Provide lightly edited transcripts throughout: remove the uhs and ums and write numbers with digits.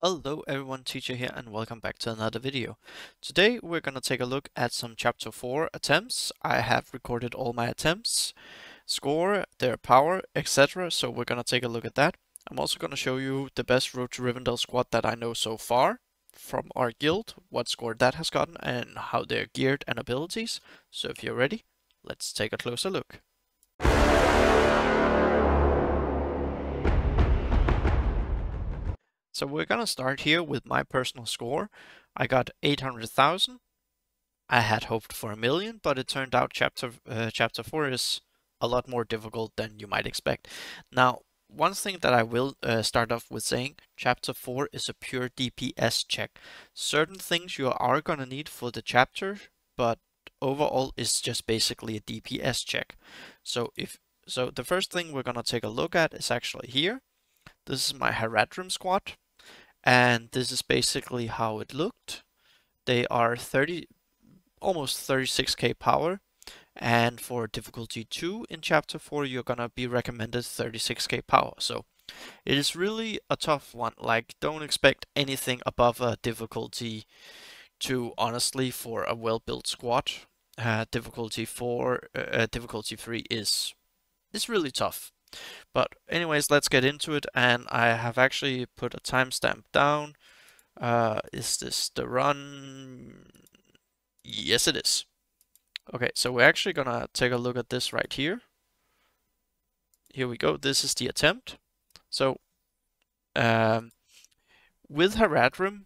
Hello everyone, Teacher here and welcome back to another video. Today we're gonna take a look at some chapter 4 attempts. I have recorded all my attempts, score, their power, etc. So we're gonna take a look at that. I'm also gonna show you the best Road to Rivendell squad that I know so far from our guild, what score that has gotten and how they're geared and abilities. So if you're ready, let's take a closer look. So we're gonna start here with my personal score. I got 800,000. I had hoped for 1,000,000, but it turned out chapter 4 is a lot more difficult than you might expect. Now, one thing that I will start off with saying, chapter 4 is a pure DPS check. Certain things you are gonna need for the chapter, but overall it's just basically a DPS check. So the first thing we're gonna take a look at is actually here. This is my Haradrim squad, and this is basically how it looked. They are almost 36k power, and for difficulty 2 in chapter 4 you're gonna be recommended 36k power. So it is really a tough one. Like, don't expect anything above a difficulty 2 honestly for a well-built squad. Difficulty 3 is really tough. But anyways, let's get into it, and I have actually put a timestamp down. Is this the run? Yes, it is. Okay, so we're actually gonna take a look at this right here. Here we go. This is the attempt. So, with Haradrim,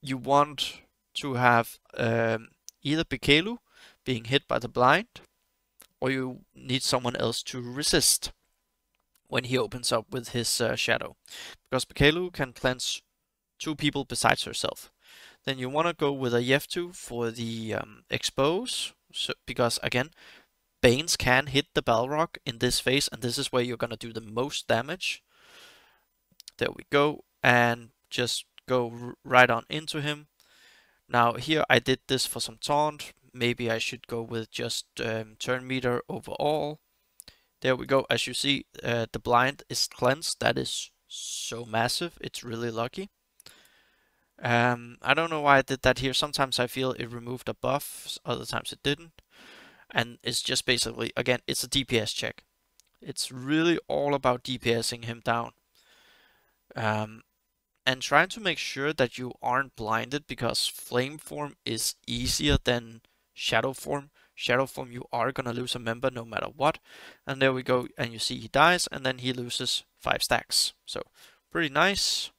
you want to have either Bekelu being hit by the blind, or you need someone else to resist when he opens up with his shadow, because Bekelu can cleanse 2 people besides herself. Then you want to go with a Yeftu for the expose, because again, Banes can hit the Balrog in this phase, and this is where you're gonna do the most damage. There we go, and just go right on into him. Now here I did this for some taunt. Maybe I should go with just turn meter overall. There we go. As you see, the blind is cleansed. That is so massive. It's really lucky. I don't know why I did that here. Sometimes I feel it removed a buff, other times it didn't. And it's just basically, again, it's a DPS check. It's really all about DPSing him down. And trying to make sure that you aren't blinded, because flame form is easier than shadow form. Shadow form, you are gonna lose a member no matter what. And there we go, and you see he dies, and then he loses 5 stacks. So pretty nice.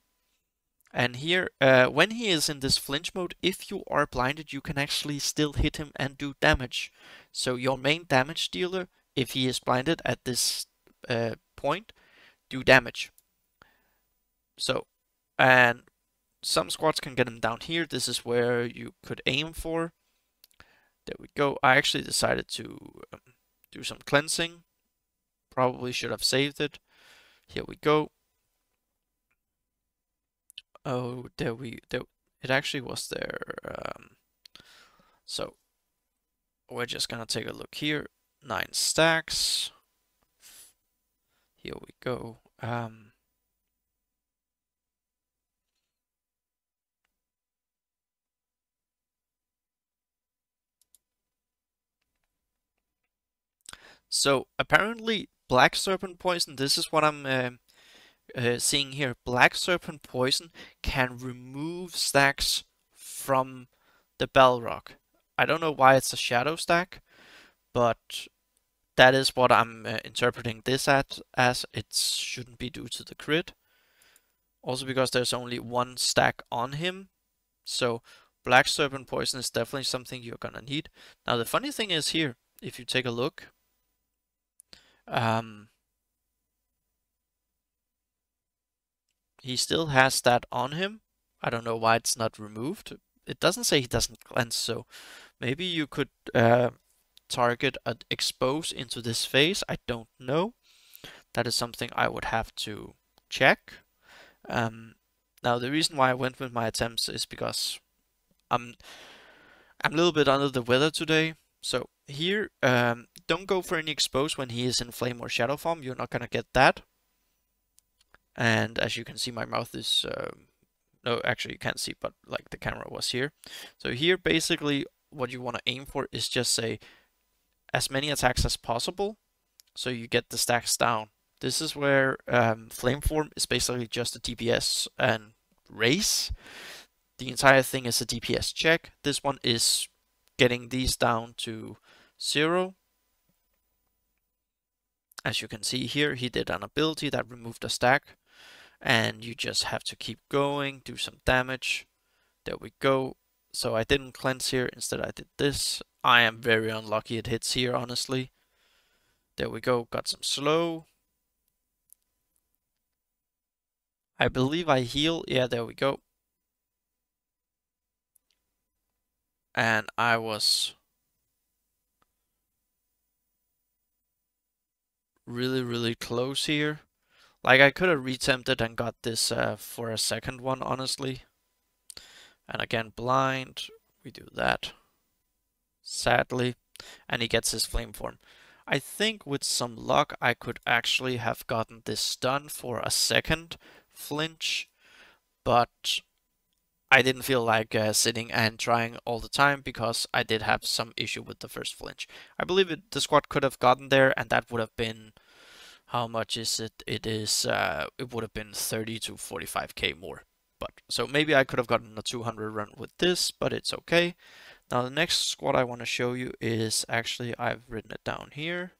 And here, when he is in this flinch mode, if you are blinded, you can actually still hit him and do damage. So your main damage dealer, if he is blinded at this point, do damage. So, and some squads can get him down here. This is where you could aim for. There we go. I actually decided to do some cleansing. Probably should have saved it. Here we go. Oh, it actually was there. So we're just gonna take a look here. 9 stacks. Here we go. So apparently Black Serpent Poison, this is what I'm seeing here. Black Serpent Poison can remove stacks from the Balrog. I don't know why it's a shadow stack, but that is what I'm interpreting this as. It shouldn't be due to the crit. Also because there's only 1 stack on him. So Black Serpent Poison is definitely something you're gonna need. Now the funny thing is here, if you take a look, he still has that on him. I don't know why it's not removed. It doesn't say he doesn't cleanse, so maybe you could target an expose into this phase. I don't know. That is something I would have to check. Now the reason why I went with my attempts is because I'm a little bit under the weather today. So here, don't go for any expose when he is in flame or shadow form. You're not gonna get that. And as you can see, my mouth is No, actually you can't see, but like the camera was here. So here basically what you want to aim for is just say as many attacks as possible, so you get the stacks down. This is where Flameform is basically just a DPS and race. The entire thing is a DPS check. This one is getting these down to 0. As you can see here, he did an ability that removed a stack, and you just have to keep going, do some damage. There we go. So I didn't cleanse here, instead I did this. I am very unlucky it hits here, honestly. There we go, got some slow. I believe I heal, yeah, there we go. And I was really close here. Like I could have retempted and got this for a second one, honestly. And again, blind, we do that. Sadly. And he gets his flame form. I think with some luck I could actually have gotten this stun for a second flinch, but I didn't feel like sitting and trying all the time because I did have some issue with the first flinch. I believe the squad could have gotten there, and that would have been, how much is it? It would have been 30 to 45k more. But so maybe I could have gotten a 200 run with this, but it's okay. Now the next squad I want to show you is actually, I've written it down here.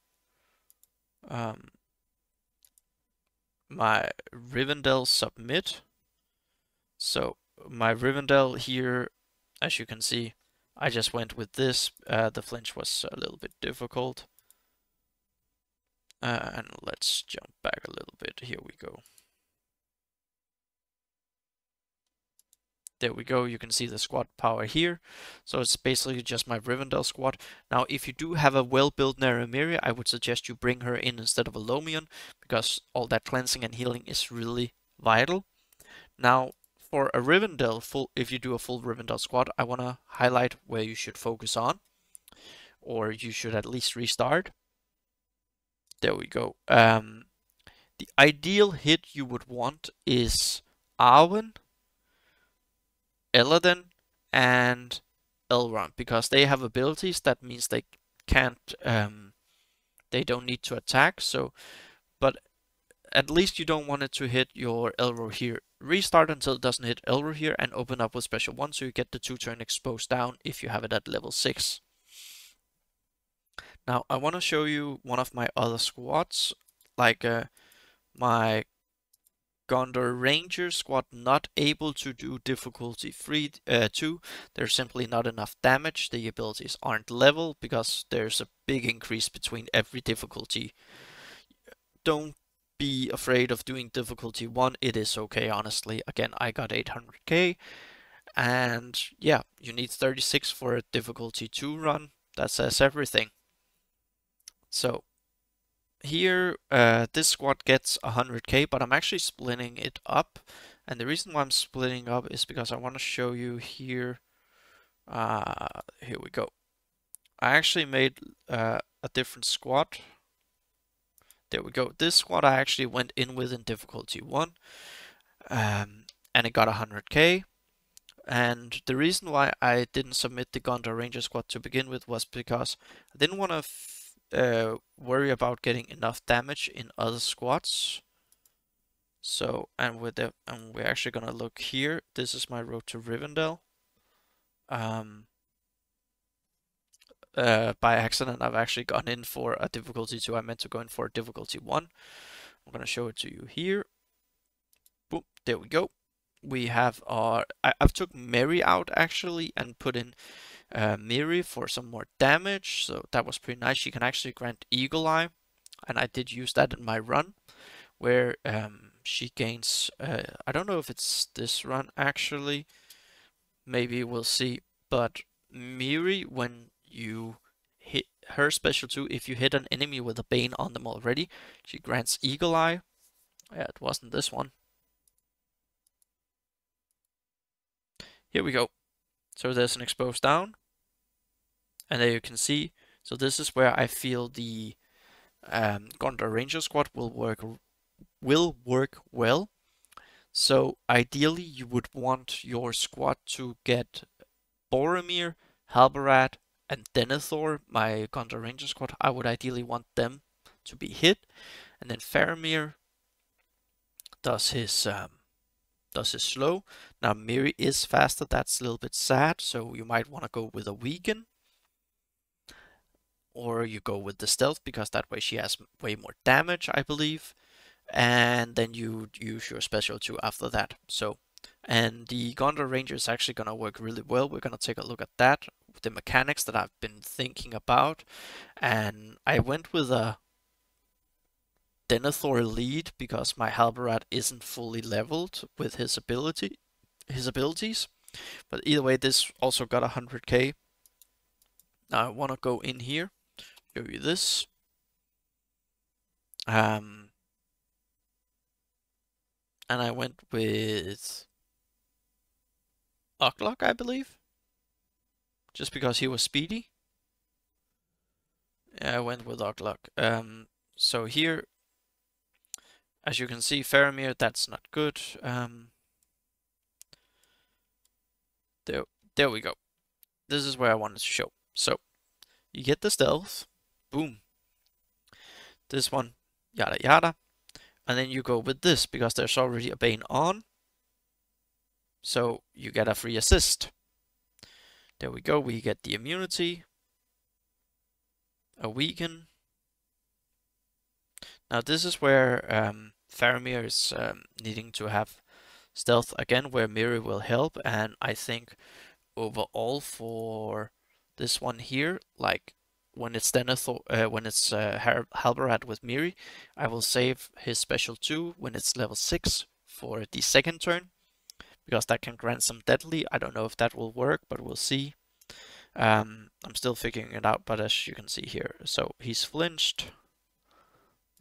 My Rivendell submit. So my Rivendell here, as you can see, I just went with this. The flinch was a little bit difficult. And let's jump back a little bit. Here we go. There we go, you can see the squad power here. So it's basically just my Rivendell squad. Now, if you do have a well-built Narumiri, I would suggest you bring her in instead of a Lomion, because all that cleansing and healing is really vital. Now, for a Rivendell, if you do a full Rivendell squad, I want to highlight where you should focus on, or you should at least restart. There we go. The ideal hit you would want is Arwen, Elladan, and Elrond, because they have abilities that means they can't, they don't need to attack. So, but at least you don't want it to hit your Elro here. Restart until it doesn't hit Elro here, and open up with special 1 so you get the 2-turn exposed down if you have it at level 6. Now I want to show you one of my other squads, like my Gondor Ranger squad, not able to do difficulty 2. There's simply not enough damage. The abilities aren't level because there's a big increase between every difficulty. Don't be afraid of doing difficulty 1. It is okay, honestly. Again, I got 800k, and yeah, you need 36 for a difficulty 2 run. That says everything. So here, this squad gets 100k, but I'm actually splitting it up. And the reason why I'm splitting up is because I want to show you here. Here we go. I actually made a different squad. There we go. This squad I actually went in with in difficulty 1. And it got 100k. And the reason why I didn't submit the Gondor Ranger squad to begin with was because I didn't want to worry about getting enough damage in other squads. So, and we're actually gonna look here. This is my road to Rivendell. By accident, I've actually gone in for a difficulty 2. I meant to go in for a difficulty 1. I'm gonna show it to you here. Boom, there we go. We have our, I've took Mary out actually and put in Miri for some more damage, so that was pretty nice. She can actually grant Eagle Eye, and I did use that in my run, where she gains, I don't know if it's this run actually, maybe we'll see, but Miri, when you hit her special 2, if you hit an enemy with a Bane on them already, she grants Eagle Eye. Yeah, it wasn't this one. Here we go. So there's an exposed down, and there you can see. So this is where I feel the Gondor Ranger squad will work well. So ideally you would want your squad to get Boromir, Halbarad, and Denethor, my Gondor Ranger squad. I would ideally want them to be hit, and then Faramir does his slow. Now Miri is faster, that's a little bit sad, so you might want to go with a Vegan, or you go with the stealth because that way she has way more damage, I believe, and then you use your special 2 after that. So, and the Gondor Ranger is actually gonna work really well. We're gonna take a look at that, the mechanics that I've been thinking about, and I went with a Denethor lead because my Halbarad isn't fully leveled with his abilities. But either way, this also got 100k. Now I want to go in here, show you this. And I went with Ucklock, I believe, just because he was speedy. Yeah, I went with Ucklock. So here, as you can see, Faramir, that's not good. There we go. This is where I wanted to show. So you get the stealth, boom. This one, yada yada, and then you go with this because there's already a Bane on. So you get a free assist. There we go. We get the immunity, a weaken. Now this is where Faramir is needing to have stealth again, where Miri will help, and I think overall for this one here, like when it's Denethor, when it's Halbarad with Miri, I will save his special 2 when it's level 6 for the second turn, because that can grant some deadly. I don't know if that will work, but we'll see. I'm still figuring it out, but as you can see here, so he's flinched.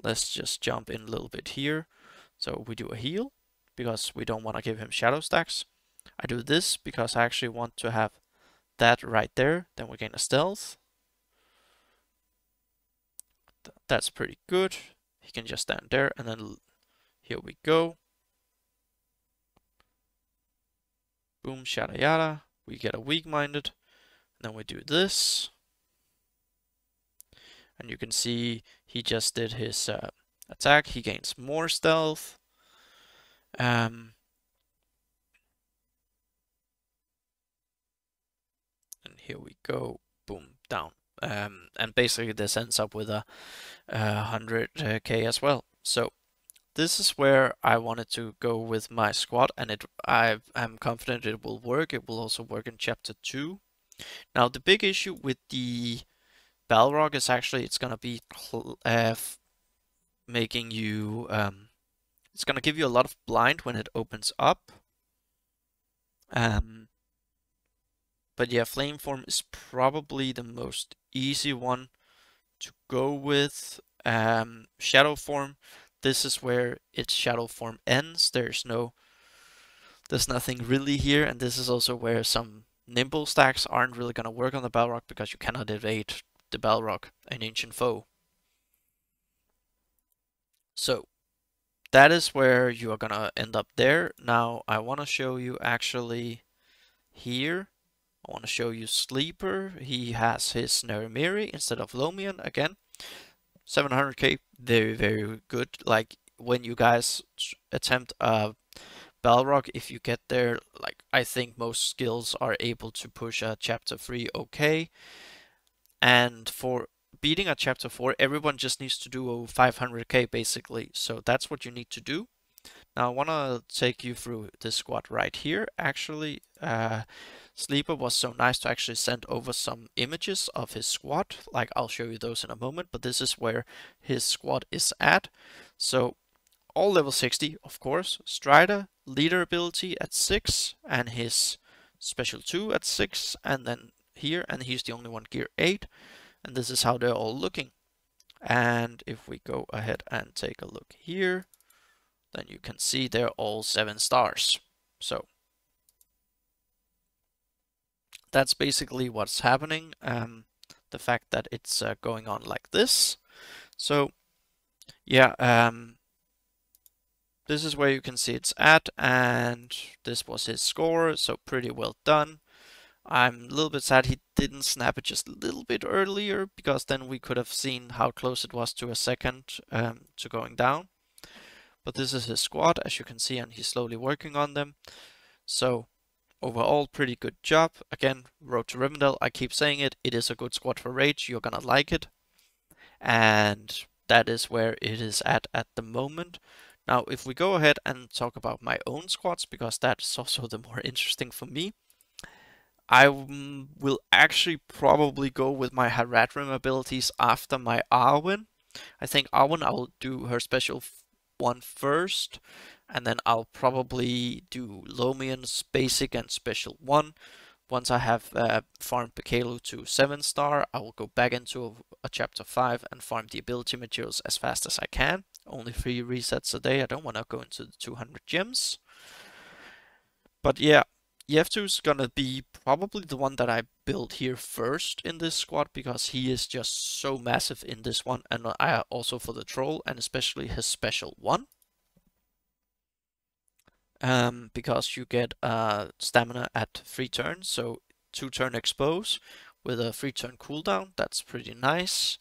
Let's just jump in a little bit here. So we do a heal because we don't want to give him shadow stacks. I do this because I actually want to have that right there. Then we gain a stealth. That's pretty good. He can just stand there, and then here we go. Boom, shada yada. We get a weak-minded. Then we do this. And you can see he just did his attack. He gains more stealth. And here we go. Boom, down. And basically this ends up with a 100k as well. So this is where I wanted to go with my squad, and I am confident it will work. It will also work in chapter 2. Now the big issue with the Balrog is actually it's gonna be making you it's gonna give you a lot of blind when it opens up. But yeah, Flame Form is probably the most easy one to go with. Shadow Form, this is where its Shadow Form ends. There's nothing really here, and this is also where some nimble stacks aren't really gonna work on the Balrog because you cannot evade the Balrog, an ancient foe. So that is where you are gonna end up there. Now I want to show you actually here. I want to show you Sleeper. He has his Narimiri instead of Lomian again. 700k, very, very good. Like when you guys attempt a Balrog, if you get there, like I think most skills are able to push a chapter 3 okay. And for beating a chapter 4, everyone just needs to do 500k basically. So that's what you need to do. Now I want to take you through this squad right here. Actually, Sleeper was so nice to actually send over some images of his squad. Like I'll show you those in a moment, but this is where his squad is at. So all level 60, of course. Strider, leader ability at 6, and his special 2 at 6, and then here, and he's the only one gear 8. And this is how they're all looking. And if we go ahead and take a look here, then you can see they're all 7 stars. So that's basically what's happening. The fact that it's going on like this. So yeah, this is where you can see it's at, and this was his score, so pretty well done. I'm a little bit sad he didn't snap it just a little bit earlier, because then we could have seen how close it was to a second to going down. But this is his squad, as you can see, and he's slowly working on them. So overall, pretty good job. Again, Road to Rivendell, I keep saying it, it is a good squad for Rage, you're gonna like it. And that is where it is at the moment. Now, if we go ahead and talk about my own squads, because that's also the more interesting for me, I will actually probably go with my Haradrim abilities after my Arwen. I think Arwen, I will do her special one first, and then I'll probably do Lomian's basic and special one. Once I have farmed Bekelu to 7-star, I will go back into a chapter 5 and farm the ability materials as fast as I can. Only 3 resets a day, I don't want to go into the 200 gems. But yeah, Yevtu is gonna be probably the one that I build here first in this squad, because he is just so massive in this one, and also for the troll, and especially his special one. Because you get stamina at 3 turns, so 2-turn expose with a 3-turn cooldown. That's pretty nice.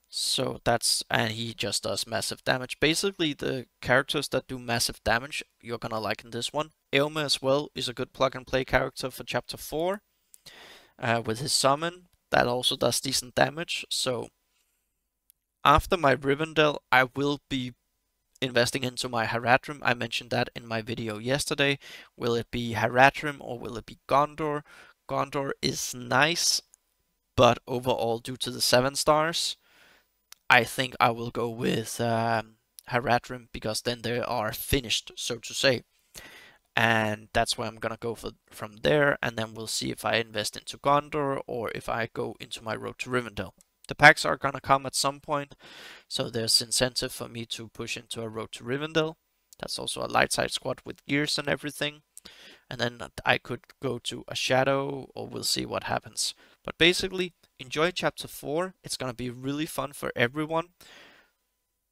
So that's, and he just does massive damage. Basically, the characters that do massive damage, you're gonna like in this one. Eomer as well is a good plug-and-play character for chapter 4. With his summon, that also does decent damage. So after my Rivendell, I will be investing into my Haradrim. I mentioned that in my video yesterday. Will it be Haradrim or will it be Gondor? Gondor is nice, but overall, due to the 7 stars, I think I will go with Haradrim, because then they are finished, so to say. And that's where I'm gonna go from there, and then we'll see if I invest into Gondor or if I go into my Road to Rivendell. The packs are gonna come at some point, so there's incentive for me to push into a Road to Rivendell. That's also a light side squad with gears and everything. And then I could go to a Shadow, or we'll see what happens. But basically, enjoy chapter 4. It's gonna be really fun for everyone.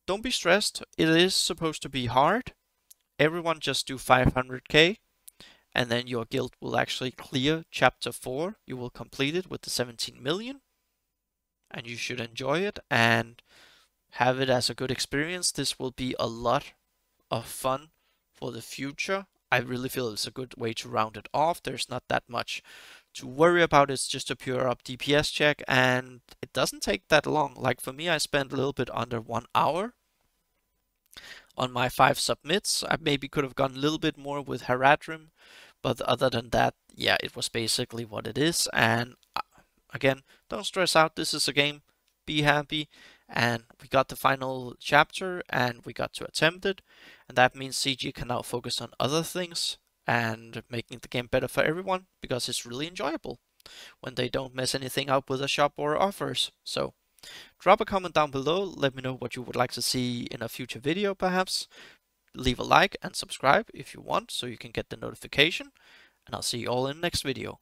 Don't be stressed. It is supposed to be hard. Everyone just do 500k, and then your guild will actually clear chapter 4. You will complete it with the 17 million. And you should enjoy it and have it as a good experience. This will be a lot of fun for the future. I really feel it's a good way to round it off. There's not that much to worry about. It's just a pure up DPS check, and it doesn't take that long. Like for me, I spent a little bit under 1 hour on my 5 submits. I maybe could have gone a little bit more with Haradrim, but other than that, yeah, it was basically what it is. And again, don't stress out. This is a game. Be happy. And we got the final chapter, and we got to attempt it. And that means CG can now focus on other things and making the game better for everyone, because it's really enjoyable when they don't mess anything up with a shop or offers. So drop a comment down below. Let me know what you would like to see in a future video, perhaps. Leave a like and subscribe if you want, so you can get the notification. And I'll see you all in the next video.